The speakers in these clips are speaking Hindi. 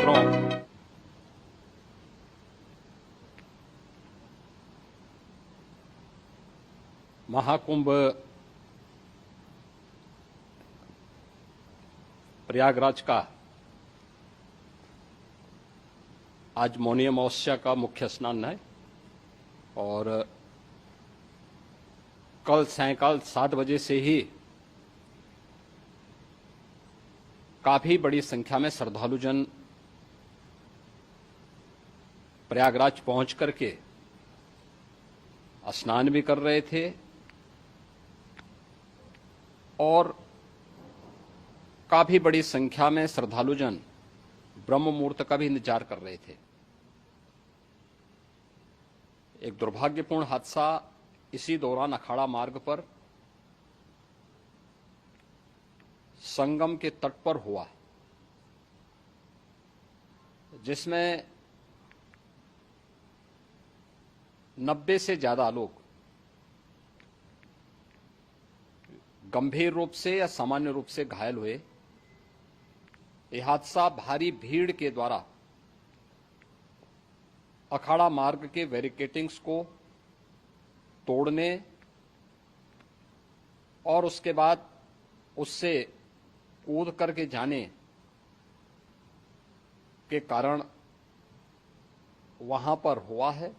मित्रों, महाकुंभ प्रयागराज का आज मौनी अमावस्या का मुख्य स्नान है और कल सायंकाल 7 बजे से ही काफी बड़ी संख्या में श्रद्धालुजन प्रयागराज पहुंच करके स्नान भी कर रहे थे और काफी बड़ी संख्या में श्रद्धालुजन ब्रह्म मुहूर्त का भी इंतजार कर रहे थे। एक दुर्भाग्यपूर्ण हादसा इसी दौरान अखाड़ा मार्ग पर संगम के तट पर हुआ, जिसमें 90 से ज्यादा लोग गंभीर रूप से या सामान्य रूप से घायल हुए। यह हादसा भारी भीड़ के द्वारा अखाड़ा मार्ग के बैरिकेडिंग्स को तोड़ने और उसके बाद उससे कूद करके जाने के कारण वहां पर हुआ है,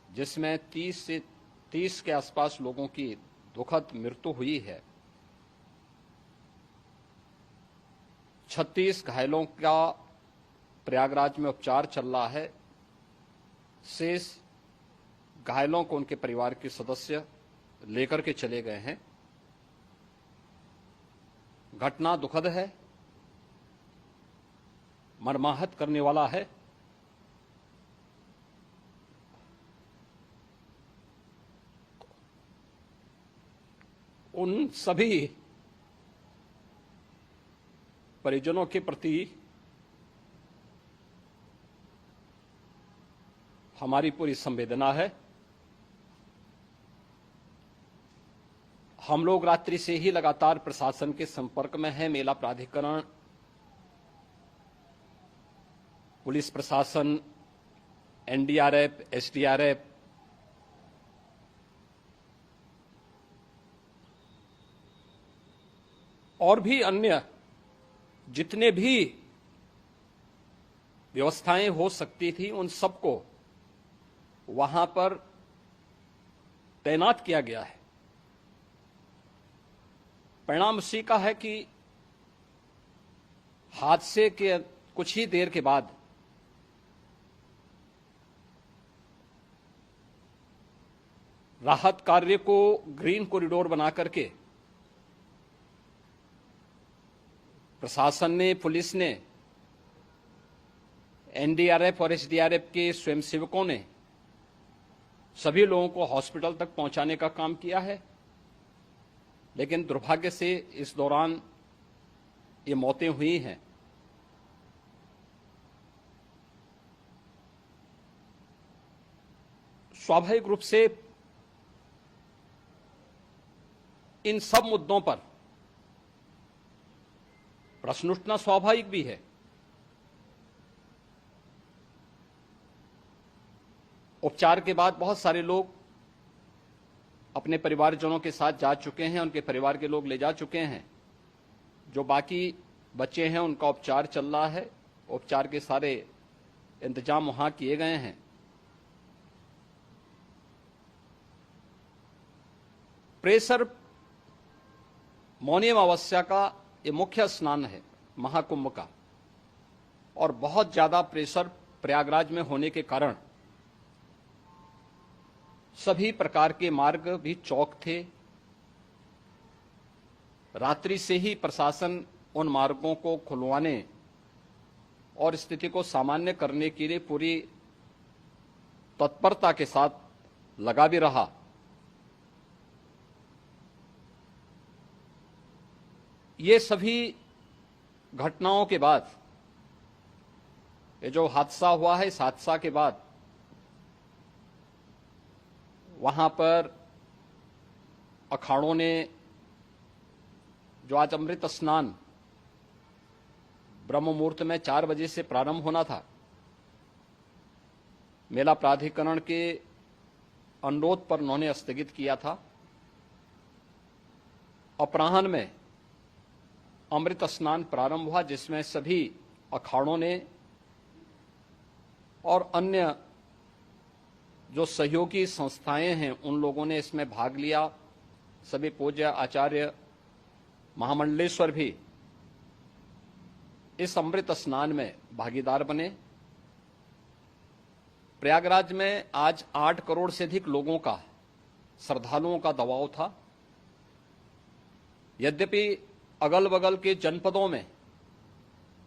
जिसमें 30 के आसपास लोगों की दुखद मृत्यु हुई है। 36 घायलों का प्रयागराज में उपचार चल रहा है। शेष घायलों को उनके परिवार के सदस्य लेकर के चले गए हैं। घटना दुखद है, मर्माहत करने वाला है। उन सभी परिजनों के प्रति हमारी पूरी संवेदना है। हम लोग रात्रि से ही लगातार प्रशासन के संपर्क में हैं। मेला प्राधिकरण, पुलिस प्रशासन, एनडीआरएफ, एसडीआरएफ, और भी अन्य जितने भी व्यवस्थाएं हो सकती थी उन सबको वहां पर तैनात किया गया है। परिणाम उसी का है कि हादसे के कुछ ही देर के बाद राहत कार्य को ग्रीन कॉरिडोर बना करके प्रशासन ने, पुलिस ने, एनडीआरएफ और एसडीआरएफ के स्वयंसेवकों ने सभी लोगों को हॉस्पिटल तक पहुंचाने का काम किया है। लेकिन दुर्भाग्य से इस दौरान ये मौतें हुई हैं। स्वाभाविक रूप से इन सब मुद्दों पर प्रश्न उठना स्वाभाविक भी है। उपचार के बाद बहुत सारे लोग अपने परिवारजनों के साथ जा चुके हैं, उनके परिवार के लोग ले जा चुके हैं। जो बाकी बच्चे हैं उनका उपचार चल रहा है। उपचार के सारे इंतजाम वहां किए गए हैं। प्रेशर मौनी अमावस्या का ये मुख्य स्नान है महाकुंभ का, और बहुत ज्यादा प्रेशर प्रयागराज में होने के कारण सभी प्रकार के मार्ग भी चौक थे। रात्रि से ही प्रशासन उन मार्गों को खुलवाने और स्थिति को सामान्य करने के लिए पूरी तत्परता के साथ लगा भी रहा। ये सभी घटनाओं के बाद, ये जो हादसा हुआ है, इस हादसा के बाद वहां पर अखाड़ों ने जो आज अमृत स्नान ब्रह्म मुहूर्त में 4 बजे से प्रारंभ होना था। मेला प्राधिकरण के अनुरोध पर उन्होंने स्थगित किया था। अपराह्न में अमृत स्नान प्रारंभ हुआ, जिसमें सभी अखाड़ों ने और अन्य जो सहयोगी संस्थाएं हैं उन लोगों ने इसमें भाग लिया। सभी पूज्य आचार्य महामंडलेश्वर भी इस अमृत स्नान में भागीदार बने। प्रयागराज में आज 8 करोड़ से अधिक लोगों का, श्रद्धालुओं का दबाव था। यद्यपि अगल बगल के जनपदों में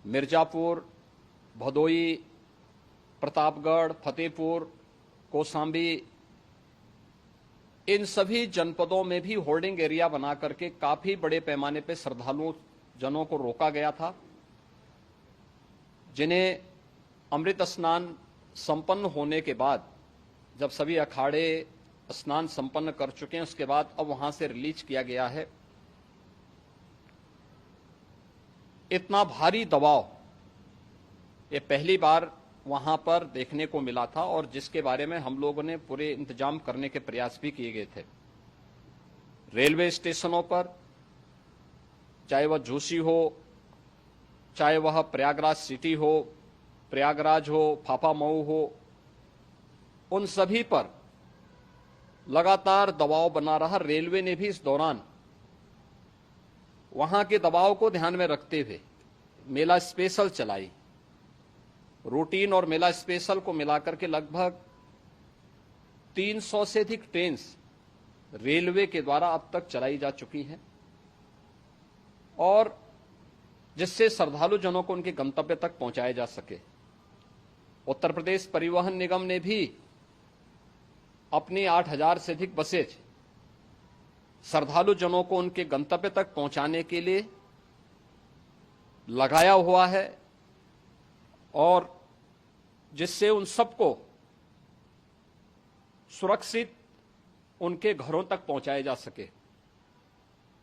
मिर्जापुर, भदोई, प्रतापगढ़, फतेहपुर, कौशाम्बी, इन सभी जनपदों में भी होर्डिंग एरिया बना करके काफी बड़े पैमाने पर श्रद्धालुओं जनों को रोका गया था, जिन्हें अमृत स्नान संपन्न होने के बाद, जब सभी अखाड़े स्नान संपन्न कर चुके हैं, उसके बाद अब वहां से रिलीज किया गया है। इतना भारी दबाव ये पहली बार वहां पर देखने को मिला था, और जिसके बारे में हम लोगों ने पूरे इंतजाम करने के प्रयास भी किए गए थे। रेलवे स्टेशनों पर, चाहे वह झूसी हो, चाहे वह प्रयागराज सिटी हो, प्रयागराज हो, फाफामऊ हो, उन सभी पर लगातार दबाव बना रहा। रेलवे ने भी इस दौरान वहां के दबाव को ध्यान में रखते हुए मेला स्पेशल चलाई। रूटीन और मेला स्पेशल को मिलाकर के लगभग 300 से अधिक ट्रेन रेलवे के द्वारा अब तक चलाई जा चुकी हैं, और जिससे श्रद्धालु जनों को उनके गंतव्य तक पहुंचाया जा सके। उत्तर प्रदेश परिवहन निगम ने भी अपनी 8000 से अधिक बसेज श्रद्धालु जनों को उनके गंतव्य तक पहुंचाने के लिए लगाया हुआ है, और जिससे उन सबको सुरक्षित उनके घरों तक पहुंचाया जा सके।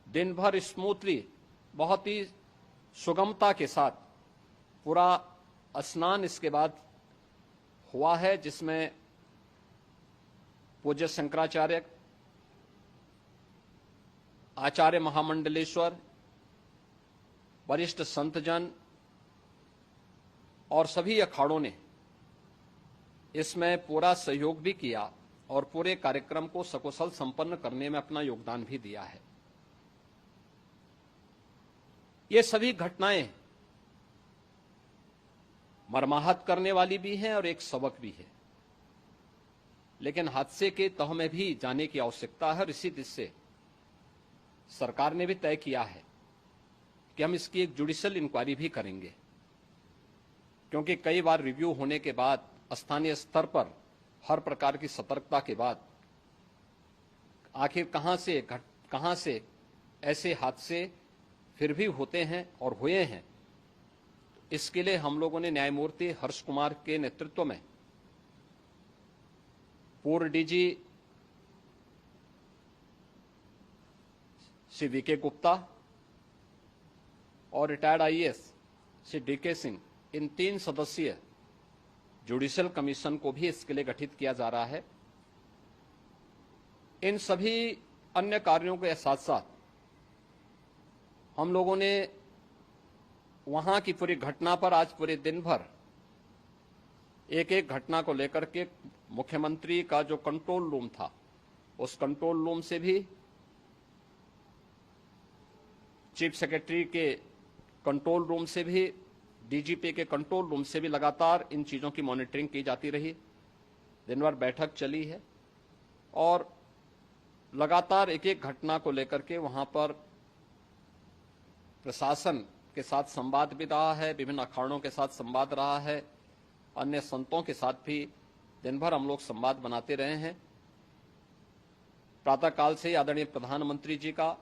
दिन भर स्मूथली, बहुत ही सुगमता के साथ पूरा स्नान इसके बाद हुआ है, जिसमें पूज्य शंकराचार्य, आचार्य महामंडलेश्वर, वरिष्ठ संतजन और सभी अखाड़ों ने इसमें पूरा सहयोग भी किया और पूरे कार्यक्रम को सकुशल संपन्न करने में अपना योगदान भी दिया है। ये सभी घटनाएं मर्माहत करने वाली भी हैं और एक सबक भी है, लेकिन हादसे के तह में भी जाने की आवश्यकता है, और इसी दिशा से सरकार ने भी तय किया है कि हम इसकी एक जुडिशियल इंक्वायरी भी करेंगे, क्योंकि कई बार रिव्यू होने के बाद स्थानीय स्तर पर हर प्रकार की सतर्कता के बाद आखिर कहां से ऐसे हादसे फिर भी होते हैं और हुए हैं। इसके लिए हम लोगों ने न्यायमूर्ति हर्ष कुमार के नेतृत्व में पूर्व डीजी श्री वीके गुप्ता और retired IAS Shri DK Singh, इन 3 सदस्यीय जुडिशियल कमीशन को भी इसके लिए गठित किया जा रहा है। इन सभी अन्य कार्यों के साथ साथ हम लोगों ने वहां की पूरी घटना पर आज पूरे दिन भर एक एक घटना को लेकर के मुख्यमंत्री का जो कंट्रोल रूम था, उस कंट्रोल रूम से भी, चीफ सेक्रेटरी के कंट्रोल रूम से भी, डीजीपी के कंट्रोल रूम से भी लगातार इन चीजों की मॉनिटरिंग की जाती रही। दिन भर बैठक चली है और लगातार एक एक घटना को लेकर के वहां पर प्रशासन के साथ संवाद भी रहा है, विभिन्न अखाड़ों के साथ संवाद रहा है, अन्य संतों के साथ भी दिन भर हम लोग संवाद बनाते रहे हैं। प्रातःकाल से आदरणीय प्रधानमंत्री जी का,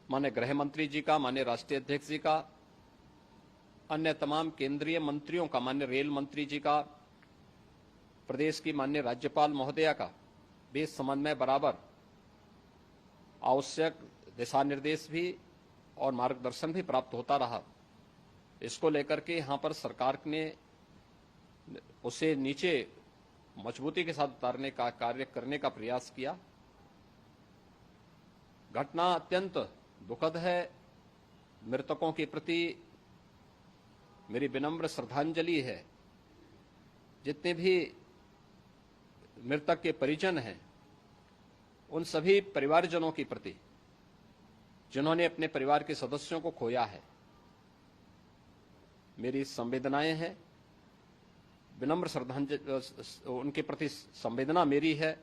माननीय गृह मंत्री जी का, माननीय राष्ट्रीय अध्यक्ष जी का, अन्य तमाम केंद्रीय मंत्रियों का, माननीय रेल मंत्री जी का, प्रदेश की माननीय राज्यपाल महोदया का भी समन्वय बराबर आवश्यक दिशा निर्देश भी और मार्गदर्शन भी प्राप्त होता रहा। इसको लेकर के यहाँ पर सरकार ने उसे नीचे मजबूती के साथ उतारने का कार्य करने का प्रयास किया। घटना अत्यंत दुखद है। मृतकों के प्रति मेरी विनम्र श्रद्धांजलि है। जितने भी मृतक के परिजन हैं, उन सभी परिवारजनों के प्रति जिन्होंने अपने परिवार के सदस्यों को खोया है, मेरी संवेदनाएं हैं। विनम्र श्रद्धांजलि उनके प्रति संवेदना मेरी है।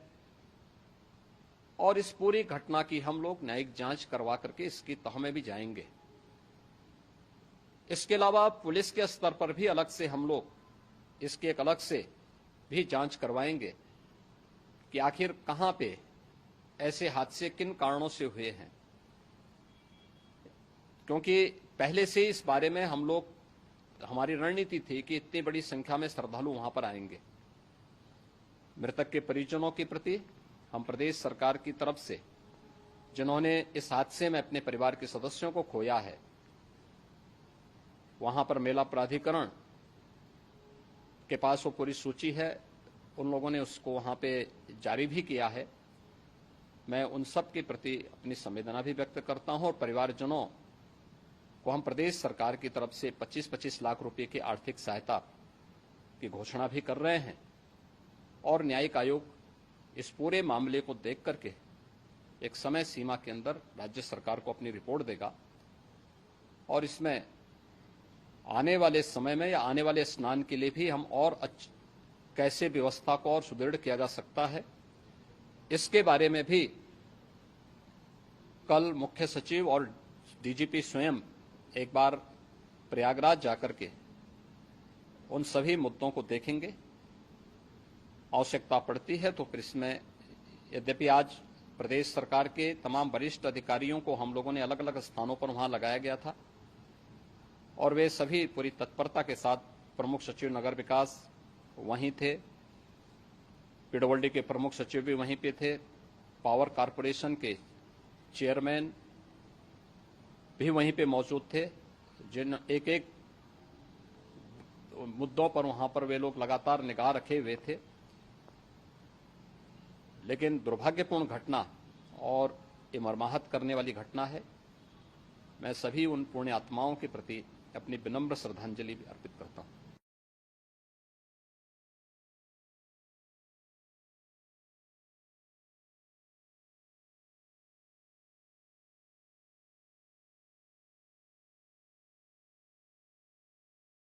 और इस पूरी घटना की हम लोग न्यायिक जांच करवा करके इसकी तह में भी जाएंगे। इसके अलावा पुलिस के स्तर पर भी अलग से हम लोग इसके एक अलग से भी जांच करवाएंगे कि आखिर कहां पे ऐसे हादसे किन कारणों से हुए हैं, क्योंकि पहले से इस बारे में हम लोग, हमारी रणनीति थी कि इतनी बड़ी संख्या में श्रद्धालु वहां पर आएंगे। मृतक के परिजनों के प्रति हम प्रदेश सरकार की तरफ से, जिन्होंने इस हादसे में अपने परिवार के सदस्यों को खोया है, वहां पर मेला प्राधिकरण के पास वो पूरी सूची है, उन लोगों ने उसको वहां पे जारी भी किया है। मैं उन सब के प्रति अपनी संवेदना भी व्यक्त करता हूं और परिवारजनों को हम प्रदेश सरकार की तरफ से 25-25 लाख रुपए की आर्थिक सहायता की घोषणा भी कर रहे हैं। और न्यायिक आयोग इस पूरे मामले को देख करके एक समय सीमा के अंदर राज्य सरकार को अपनी रिपोर्ट देगा और इसमें आने वाले समय में या आने वाले स्नान के लिए भी हम और कैसे व्यवस्था को और सुदृढ़ किया जा सकता है, इसके बारे में भी कल मुख्य सचिव और डीजीपी स्वयं एक बार प्रयागराज जाकर के उन सभी मुद्दों को देखेंगे। आवश्यकता पड़ती है तो फिर इसमें, यद्यपि आज प्रदेश सरकार के तमाम वरिष्ठ अधिकारियों को हम लोगों ने अलग अलग स्थानों पर वहां लगाया गया था और वे सभी पूरी तत्परता के साथ, प्रमुख सचिव नगर विकास वहीं थे, पीडब्ल्यूडी के प्रमुख सचिव भी वहीं पे थे, पावर कारपोरेशन के चेयरमैन भी वहीं पे मौजूद थे, जिन एक एक मुद्दों पर वहां पर वे लोग लगातार निगाह रखे हुए थे। लेकिन दुर्भाग्यपूर्ण घटना और ये मर्माहत करने वाली घटना है। मैं सभी उन पुण्य आत्माओं के प्रति अपनी विनम्र श्रद्धांजलि अर्पित करता हूं।